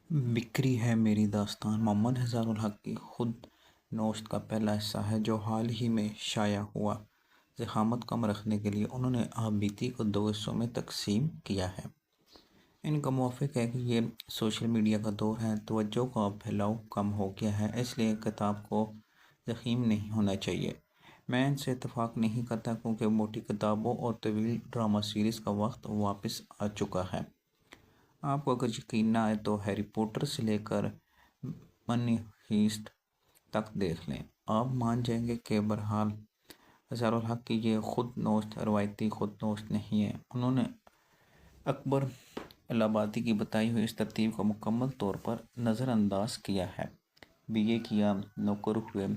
बिखरी है मेरी दास्तान मोहम्मद हज़ारुल हक की खुद नोश्त का पहला हिस्सा है जो हाल ही में शाया हुआ। ज़खामत कम रखने के लिए उन्होंने आपबीती को दो हिस्सों में तकसीम किया है। इनका मुवाफ़िक है कि ये सोशल मीडिया का दौर है, तवज्जो का फैलाव कम हो गया है, इसलिए किताब को ज़ख़ीम नहीं होना चाहिए। मैं इनसे इत्तफ़ाक़ नहीं करता क्योंकि मोटी किताबों और तवील ड्रामा सीरीज़ का वक्त वापस आ चुका है। आपको अगर यकीन ना आए तो हैरी पॉटर से लेकर मनी हीस्ट तक देख लें, आप मान जाएंगे कि बहरहाल हज़ारुल हक की ये खुद नोश्त रवायती खुद नोश्त नहीं है। उन्होंने अकबर इलाहाबादी की बताई हुई इस तरतीब को मुकम्मल तौर पर नज़रअंदाज किया है। बीए किया, नौकर हुए,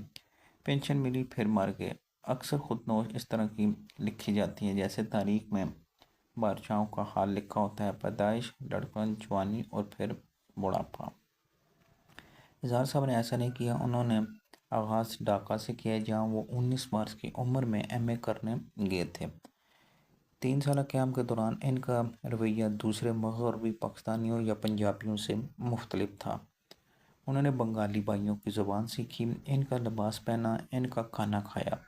पेंशन मिली, फिर मर गए। अक्सर खुद नोश्त इस तरह की लिखी जाती है जैसे तारीख में बादशाहों का हाल लिखा होता है: पैदाइश, लड़कपन, जवानी और फिर बुढ़ापा। इजहार साहब ने ऐसा नहीं किया। उन्होंने आगाज़ ढाका से किया जहाँ वो 19 मार्च की उम्र में एमए करने गए थे। 3 साल क़याम के दौरान इनका रवैया दूसरे मगरबी पाकिस्तानियों या पंजाबियों से मुख्तलिफ था। उन्होंने बंगाली भाइयों की ज़ुबान सीखी, इनका लिबास पहना, इनका खाना खाया।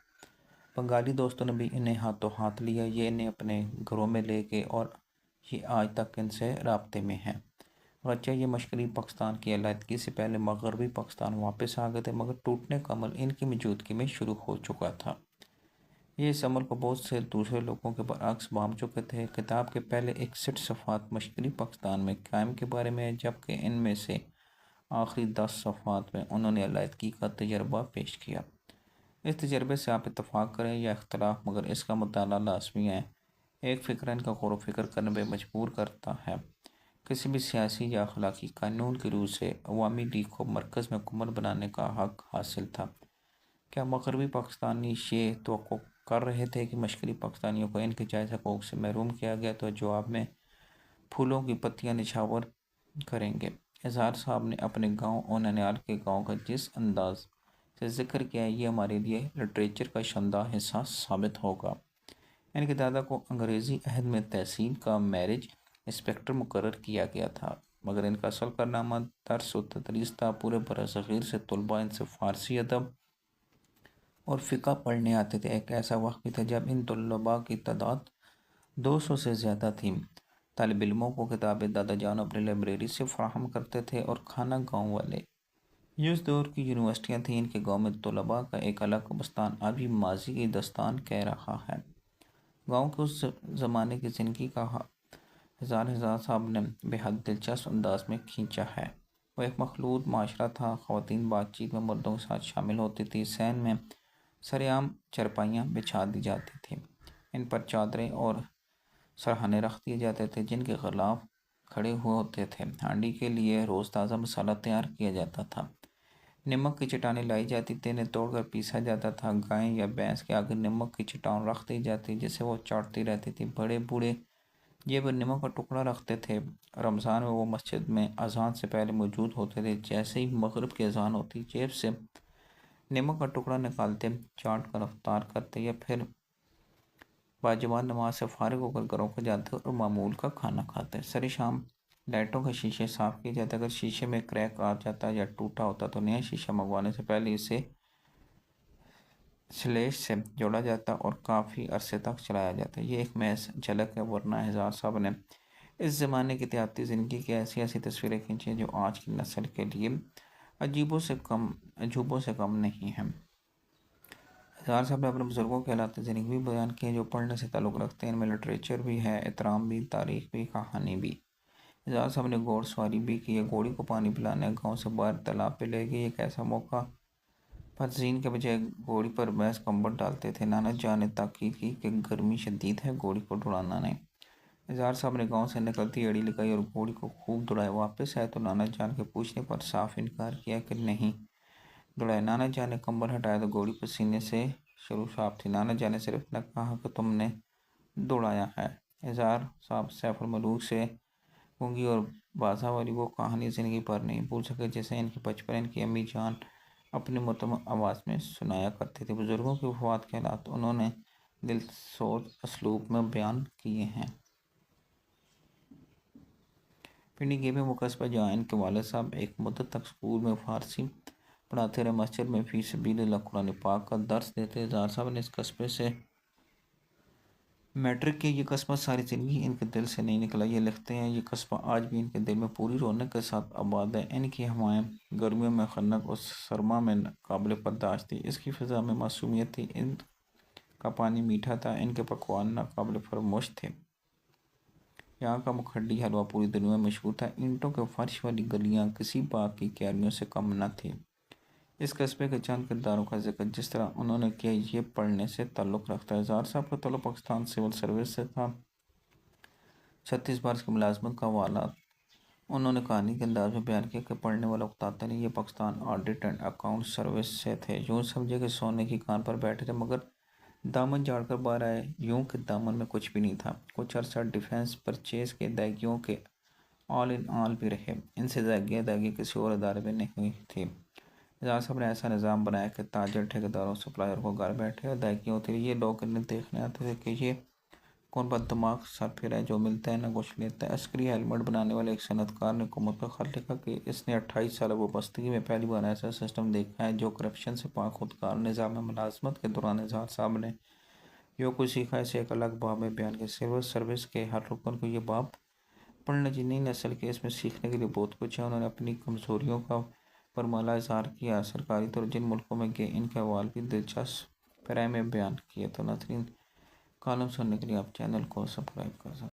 बंगाली दोस्तों ने भी इन्हें हाथों हाथ लिया, ये इन्हें अपने घरों में ले गए और ये आज तक इनसे राब्ते में हैं। अगरचे ये मशरक़ी पाकिस्तान की अलहदगी से पहले मगरबी पाकिस्तान वापस आ गए थे, मगर टूटने का अमल इनकी मौजूदगी में शुरू हो चुका था। ये इस अमल को बहुत से दूसरे लोगों के बरअक्स बांध चुके थे। किताब के पहले 61 सफ़ात मशरक़ी पाकिस्तान में क़याम के बारे में है, जबकि इनमें से आखिरी 10 सफ़ात में उन्होंने अलहदगी का तजर्बा पेश किया। इस तजर्बे से आप इत्तफ़ाक़ करें या इख्तलाफ, मगर इसका मुताला लाज़मी है। एक फ़िक्र इनका गौर व फिक्र करने पर मजबूर करता है। किसी भी सियासी या अखलाकी कानून की रूह से अवामी लीग को मरकज़ में हुकूमत बनाने का हक हासिल था। क्या मगरबी पाकिस्तानी ये तवक्को कर रहे थे कि मशरक़ी पाकिस्तानियों को इनके जायज़ हकूक़ से महरूम किया गया तो जवाब में फूलों की पत्तियाँ निछावर करेंगे। इजहार साहब ने अपने गाँव और ननिहाल के गाँव का जिस अंदाज़ से ज़िक्र किया है, ये हमारे लिए लिटरेचर का शानदार हिस्सा साबित होगा। इनके दादा को अंग्रेज़ी अहद में तहसील का मैरिज इंस्पेक्टर मुकर्रर किया गया था, मगर इनका असल कारनामा दर्स व तदरीस था। पूरे बरसग़ीर से तलबा इनसे फ़ारसी अदब और फ़िक़्ह पढ़ने आते थे। एक ऐसा वक्त भी था जब इन तलबा की तादाद 200 से ज़्यादा थी। तालिब इल्मों को किताबें दादा जान अपनी लाइब्रेरी से फ़राहम करते थे और खाना गाँव वाले। ये उस दौर की यूनिवर्सिटियाँ थीं। इनके गाँव में तलबा का एक अलग कब्रिस्तान आज भी माजी की दास्तान कह रहा है। गाँव के उस ज़माने की ज़िंदगी का हज़ार साहब ने बेहद दिलचस्प अंदाज में खींचा है। वो एक मखलूत माशरा था। ख़वातीन बातचीत में मर्दों के साथ शामिल होती थी। सैन में सरेआम चरपाइयाँ बिछा दी जाती थीं, इन पर चादरें और सरहाने रख दिए जाते थे जिनके ख़िलाफ़ खड़े हुए होते थे। हांडी के लिए रोज़ ताज़ा मसाला तैयार किया जाता था। नमक की चट्टानें लाई जाती थी, इन्हें तोड़कर पीसा जाता था। गाय या भैंस के आगे नमक की चट्टान रख दी जाती जिसे वो चाटती रहती थी। बड़े बूढ़े जेब में नमक का टुकड़ा रखते थे। रमज़ान में वो मस्जिद में अजान से पहले मौजूद होते थे। जैसे ही मगरिब की अजान होती, जेब से नमक का टुकड़ा निकालते, चाट कर अफ्तार करते या फिर बाजमात नमाज से फारिग होकर घरों को जाते और मामूल का खाना खाते। सरे शाम लाइटों के शीशे साफ़ किए जाते। अगर शीशे में क्रैक आ जाता या टूटा होता तो नया शीशा मंगवाने से पहले इसे स्लेश से जोड़ा जाता और काफ़ी अरसे तक चलाया जाता। ये एक महज झलक है, वरना हज़ार साहब ने इस ज़माने की देहाती ज़िंदगी की ऐसी ऐसी तस्वीरें खींची हैं जो आज की नस्ल के लिए अजूबों से कम नहीं हैं। हज़ार साहब ने अपने बुज़ुर्गों के हालात ज़िंदगी भी बयान किए हैं जो पढ़ने से ताल्लुक़ रखते हैं। इनमें लिटरेचर भी है, एहतराम भी, तारीख़ भी, कहानी भी। हज़ार साहब ने घोड़ सवारी भी की है, घोड़ी को पानी पिलाने गाँव से बाहर तालाब पे ले गई। एक ऐसा मौका पर जीन के बजाय घोड़ी पर महज कंबल डालते थे। नाना जान ने ताकीद की कि गर्मी शदीद है, घोड़ी को दौड़ाना नहीं। इजहार साहब ने गांव से निकलती एड़ी लगाई और घोड़ी को खूब दौड़ाया। वापस आए तो नाना जान के पूछने पर साफ इनकार किया कि नहीं दौड़ाया। नाना जान ने कंबल हटाया तो घोड़ी पसीने से शुरू साफ थी। नाना जान ने सिर्फ इतना कहा कि तुमने दौड़ाया है। इजहार साहब सैफुल मलूक से गूंगी और बाजा वाली वो कहानी ज़िंदगी पर नहीं भूल सके जैसे इनके बचपन इनकी अम्मी जान अपनी मुतम आवाज़ में सुनाया करते थे। बुज़ुर्गों की वफ़ात के हालात उन्होंने दिलसोज असलूब में बयान किए हैं। पिंडी गेबे वो कस्बा जहाँ इनके वालिद साहब एक मुद्दत तक स्कूल में फ़ारसी पढ़ाते रहे, मस्जिद में फ़ी सबीलिल्लाह कुरान पाक का दर्स देते। ज़ार साहब ने इस कस्बे से मैट्रिक की। ये कस्बा सारी ज़िंदगी इनके दिल से नहीं निकला। ये लिखते हैं, ये कस्बा आज भी इनके दिल में पूरी रौनक के साथ आबाद है। इनकी हवाएं गर्मियों में खनक और सरमा में काबिल बर्दाश्त थी। इसकी फ़िज़ा में मासूमियत थी। इनका पानी मीठा था, इनके पकवान नाकाबिल फरमोश थे। यहाँ का मुखड्डी हलवा पूरी दुनिया में मशहूर था। ईंटों के फर्श वाली गलियाँ किसी बाग की क्यारियों से कम न थी। इस कस्बे के चंद किरदारों का जिक्र जिस तरह उन्होंने किया, ये पढ़ने से ताल्लुक़ रखता है। ज़ार साहब का ताल्लुक़ पाकिस्तान सिविल सर्विस से था। 36 बार की मुलाजमत का वाला उन्होंने कहानी के अंदाज में बयान किया कि पढ़ने वाला बताते नहीं, ये Pakistan audit and account service से थे। यूँ समझे कि सोने की कान पर बैठे थे, मगर दामन झाड़कर बाहर आए। यूँ कि दामन में कुछ भी नहीं था। कुछ अर्सा डिफेंस परचेज के अदायगियों के ऑल इन ऑल भी रहे। इनसे अदायगी किसी और अदारे में नहीं हुई थी। ज़ार साहब ने ऐसा निज़ाम बनाया कि ताजर ठेकेदारों सप्लायर को घर बैठे अदायगियाँ होती रही। ये लोग इन्हें देखने आते थे कि ये कौन बददिमाग सर फिर है जो मिलता है ना कुछ लेता है। अस्करी हेलमेट बनाने वाले एक सनतकार ने हुकूमत का खत लिखा कि इसने 28 साल वाबस्तगी में पहली बार ऐसा सिस्टम देखा है जो करप्शन से पाक खुदकार। निज़ाम मुलाजमत के दौरान ज़ार साहब ने जो कुछ सीखा इसे एक अलग बाब में बयान किया। सिविल सर्विस के हर रुकन को ये बाब पढ़ना चाहिए। नई नस्ल के इसमें सीखने के लिए बहुत कुछ है। उन्होंने अपनी कमज़ोरियों का परमाला इज़हार किया। सरकारी तौर जिन मुल्कों में गए इनके अहवाल भी दिलचस्प पैराए में बयान किए। तो नाज़रीन, कॉलम सुनने के लिए आप चैनल को सब्सक्राइब कर सकते हैं।